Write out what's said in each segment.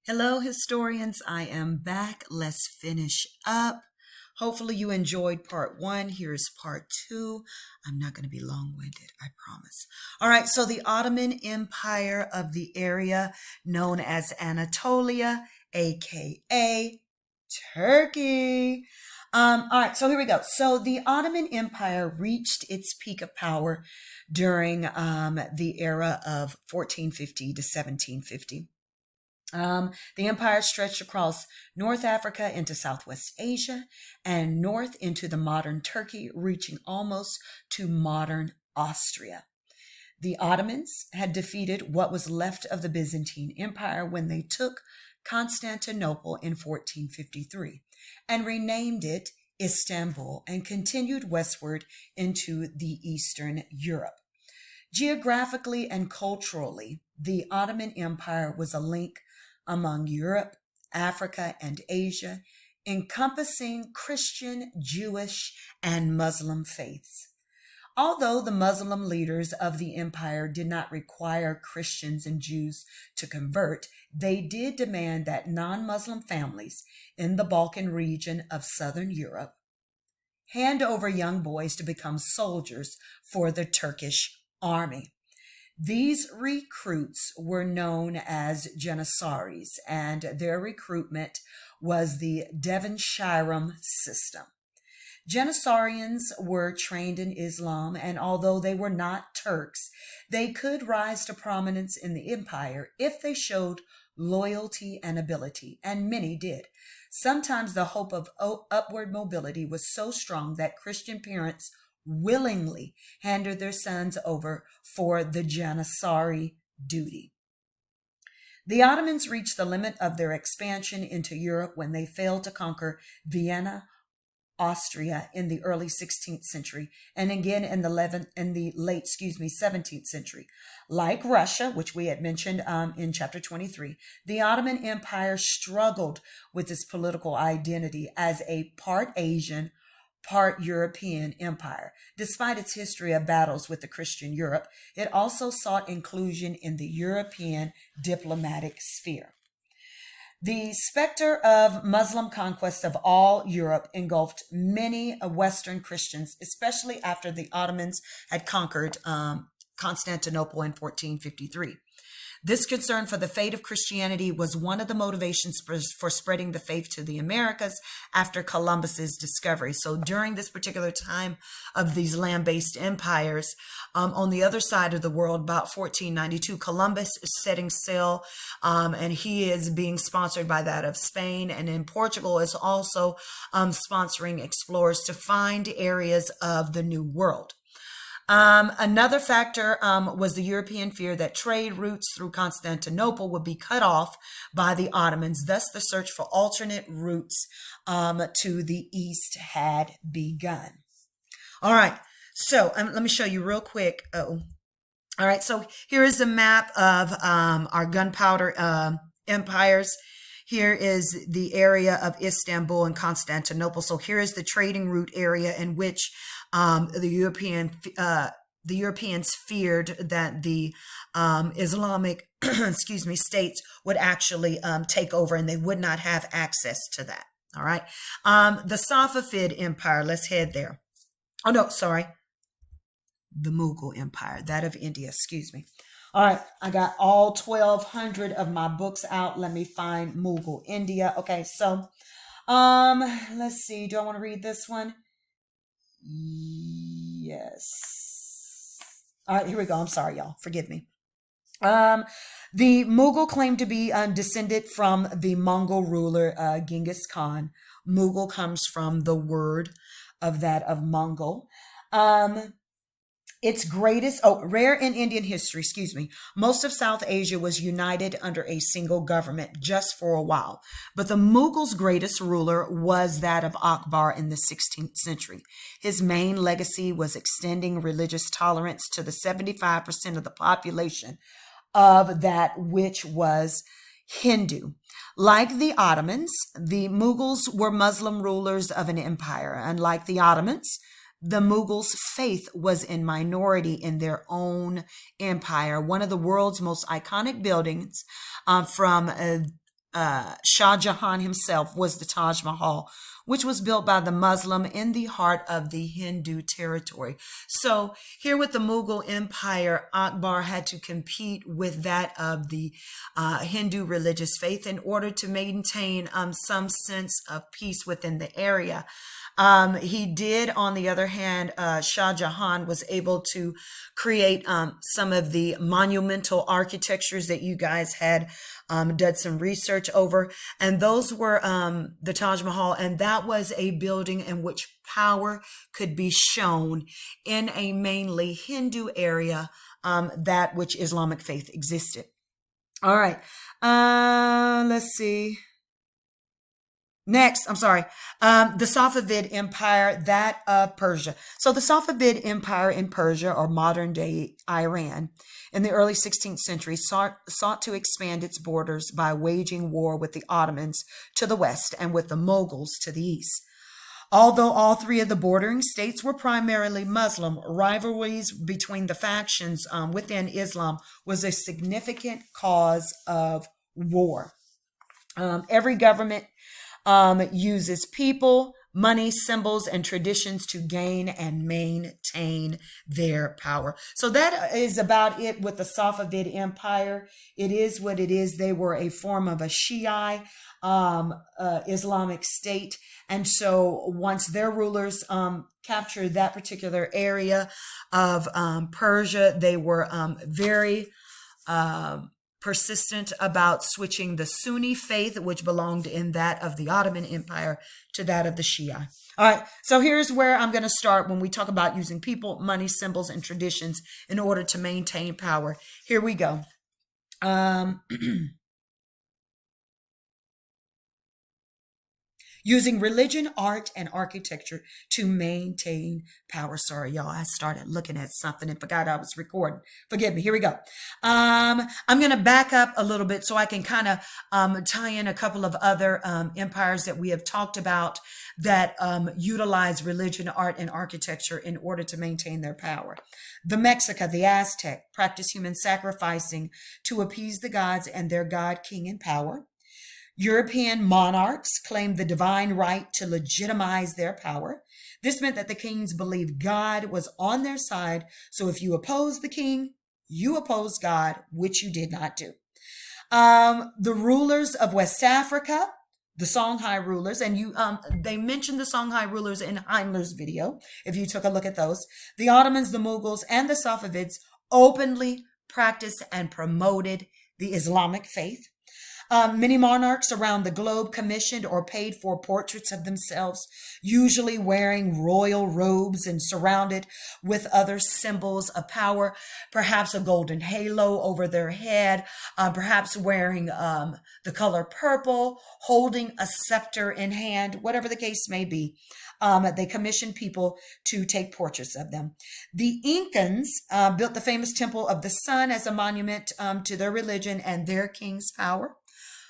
Hello, historians. I am back. Let's finish up. Hopefully, you enjoyed part one. Here's part two. I'm not going to be long winded, I promise. All right, so the Ottoman Empire of the area known as Anatolia, aka Turkey. All right, so here we go. So the Ottoman Empire reached its peak of power during the era of 1450 to 1750. The empire stretched across North Africa into Southwest Asia and north into the modern Turkey, reaching almost to modern Austria. The Ottomans had defeated what was left of the Byzantine Empire when they took Constantinople in 1453 and renamed it Istanbul and continued westward into the Eastern Europe. Geographically and culturally, the Ottoman Empire was a link among Europe, Africa, and Asia, encompassing Christian, Jewish, and Muslim faiths. Although the Muslim leaders of the empire did not require Christians and Jews to convert, they did demand that non-Muslim families in the Balkan region of southern Europe hand over young boys to become soldiers for the Turkish army. These recruits were known as Janissaries, and their recruitment was the Devonshire system. Janissarians were trained in Islam, and although they were not Turks, they could rise to prominence in the empire if they showed loyalty and ability, and many did. Sometimes the hope of upward mobility was so strong that Christian parents willingly handed their sons over for the Janissary duty. The Ottomans reached the limit of their expansion into Europe when they failed to conquer Vienna, Austria in the early 16th century, and again in the late 17th century. Like Russia, which we had mentioned in chapter 23, the Ottoman Empire struggled with its political identity as a part Asian, part European empire. Despite its history of battles with the Christian Europe, it also sought inclusion in the European diplomatic sphere. The specter of Muslim conquest of all Europe engulfed many Western Christians, especially after the Ottomans had conquered Constantinople in 1453. This concern for the fate of Christianity was one of the motivations for spreading the faith to the Americas after Columbus's discovery. So during this particular time of these land-based empires, on the other side of the world, about 1492, Columbus is setting sail, and he is being sponsored by that of Spain. And in Portugal is also sponsoring explorers to find areas of the New World. Another factor was the European fear that trade routes through Constantinople would be cut off by the Ottomans. Thus, the search for alternate routes to the east had begun. All right, so let me show you real quick. All right, so here is a map of our gunpowder empires. Here is the area of Istanbul and Constantinople. So here is the trading route area in which the Europeans feared that the Islamic, states would actually take over, and they would not have access to that. All right. The Safavid Empire. Let's head there. Oh no, sorry. The Mughal Empire, that of India. Excuse me. All right, I got all 1,200 of my books out. Let me find Mughal India. Okay, so let's see. Do I want to read this one? Yes. All right, here we go. I'm sorry, y'all. Forgive me. The Mughal claimed to be descended from the Mongol ruler Genghis Khan. Mughal comes from the word of that of Mongol. Its greatest, rare in Indian history, most of South Asia was united under a single government just for a while. But the Mughals' greatest ruler was that of Akbar in the 16th century. His main legacy was extending religious tolerance to the 75% of the population of that which was Hindu. Like the Ottomans, the Mughals were Muslim rulers of an empire. Unlike the Ottomans, the Mughals' faith was in minority in their own empire. One of the world's most iconic buildings from Shah Jahan himself was the Taj Mahal, which was built by the Muslim in the heart of the Hindu territory. So here with the Mughal Empire, Akbar had to compete with that of the Hindu religious faith in order to maintain some sense of peace within the area. He did, on the other hand, Shah Jahan was able to create some of the monumental architectures that you guys had did some research over. And those were the Taj Mahal. And that was a building in which power could be shown in a mainly Hindu area, that which Islamic faith existed. All right. Let's see. Next, I'm sorry, the Safavid Empire, that of Persia. So the Safavid Empire in Persia, or modern day Iran, in the early 16th century sought to expand its borders by waging war with the Ottomans to the west and with the Mughals to the east. Although all three of the bordering states were primarily Muslim, rivalries between the factions within Islam was a significant cause of war. Every government uses people, money, symbols, and traditions to gain and maintain their power. So that is about it with the Safavid Empire. It is what it is. They were a form of a Shiite Islamic state. And so once their rulers captured that particular area of Persia, they were very persistent about switching the Sunni faith, which belonged in that of the Ottoman Empire, to that of the Shia. All right, so here's where I'm going to start when we talk about using people, money, symbols, and traditions in order to maintain power. Here we go. Using religion, art, and architecture to maintain power. Sorry, y'all. I started looking at something and forgot I was recording. Forgive me. Here we go. I'm going to back up a little bit so I can kind of tie in a couple of other empires that we have talked about that utilize religion, art, and architecture in order to maintain their power. The Mexica, the Aztec, practiced human sacrificing to appease the gods and their god king in power. European monarchs claimed the divine right to legitimize their power. This meant that the kings believed God was on their side. So if you opposed the king, you opposed God, which you did not do. The rulers of West Africa, the Songhai rulers, and they mentioned the Songhai rulers in Heimler's video, if you took a look at those. The Ottomans, the Mughals, and the Safavids openly practiced and promoted the Islamic faith. Many monarchs around the globe commissioned or paid for portraits of themselves, usually wearing royal robes and surrounded with other symbols of power, perhaps a golden halo over their head, perhaps wearing the color purple, holding a scepter in hand, whatever the case may be. They commissioned people to take portraits of them. The Incans built the famous Temple of the Sun as a monument to their religion and their king's power.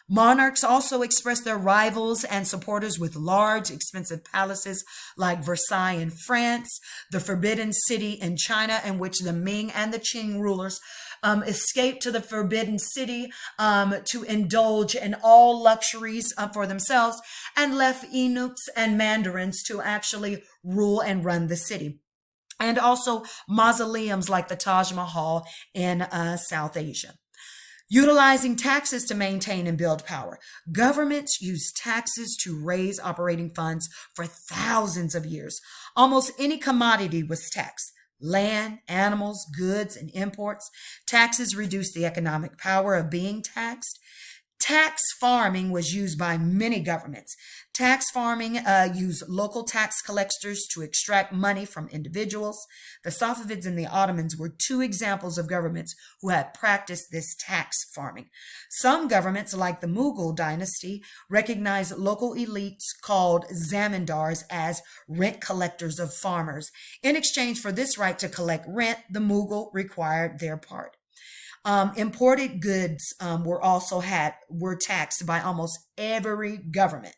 Monarchs also expressed their rivals and supporters with large, expensive palaces like Versailles in France, the Forbidden City in China, in which the Ming and the Qing rulers escaped to the Forbidden City to indulge in all luxuries for themselves and left eunuchs and mandarins to actually rule and run the city. And also mausoleums like the Taj Mahal in South Asia. Utilizing taxes to maintain and build power. Governments used taxes to raise operating funds for thousands of years. Almost any commodity was taxed. Land, animals, goods, and imports. Taxes reduced the economic power of being taxed. Tax farming was used by many governments. Tax farming used local tax collectors to extract money from individuals. The Safavids and the Ottomans were two examples of governments who had practiced this tax farming. Some governments, like the Mughal dynasty, recognized local elites called zamindars as rent collectors of farmers. In exchange for this right to collect rent, the Mughal required their part. Imported goods were taxed by almost every government.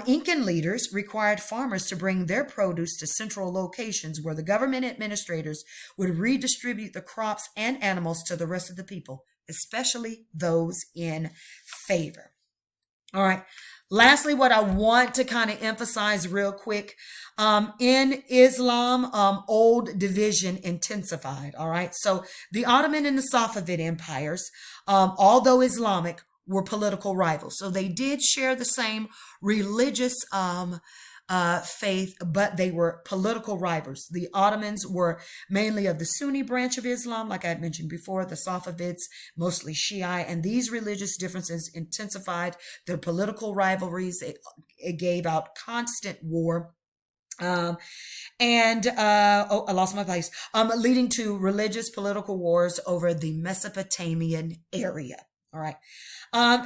Incan leaders required farmers to bring their produce to central locations where the government administrators would redistribute the crops and animals to the rest of the people, especially those in favor. All right. Lastly, what I want to kind of emphasize real quick, in Islam, old division intensified. All right. So the Ottoman and the Safavid empires, although Islamic, were political rivals. So they did share the same religious faith, but they were political rivals. The Ottomans were mainly of the Sunni branch of Islam, like I had mentioned before, the Safavids, mostly Shiite, and these religious differences intensified their political rivalries. It gave out constant war. Um, and I lost my place. Leading to religious political wars over the Mesopotamian area. All right.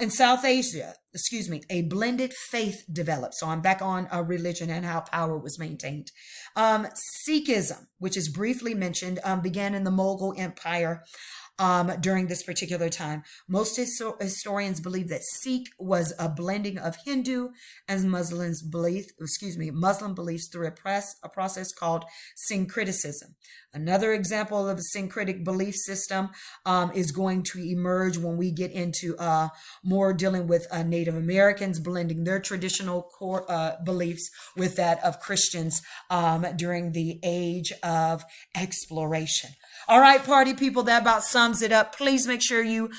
In South Asia, excuse me, a blended faith developed. So I'm back on religion and how power was maintained. Sikhism, which is briefly mentioned, began in the Mughal Empire during this particular time. Most historians believe that Sikh was a blending of Hindu and Muslim beliefs through a process called syncretism. Another example of a syncretic belief system is going to emerge when we get into more dealing with Native Americans, blending their traditional core beliefs with that of Christians during the age of exploration. All right, party people, that about sums it up. Please make sure you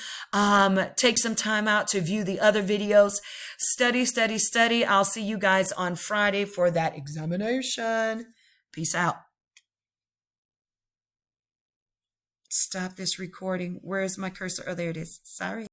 take some time out to view the other videos. Study, study, study. I'll see you guys on Friday for that examination. Peace out. Stop this recording. Where is my cursor? Oh, there it is. Sorry.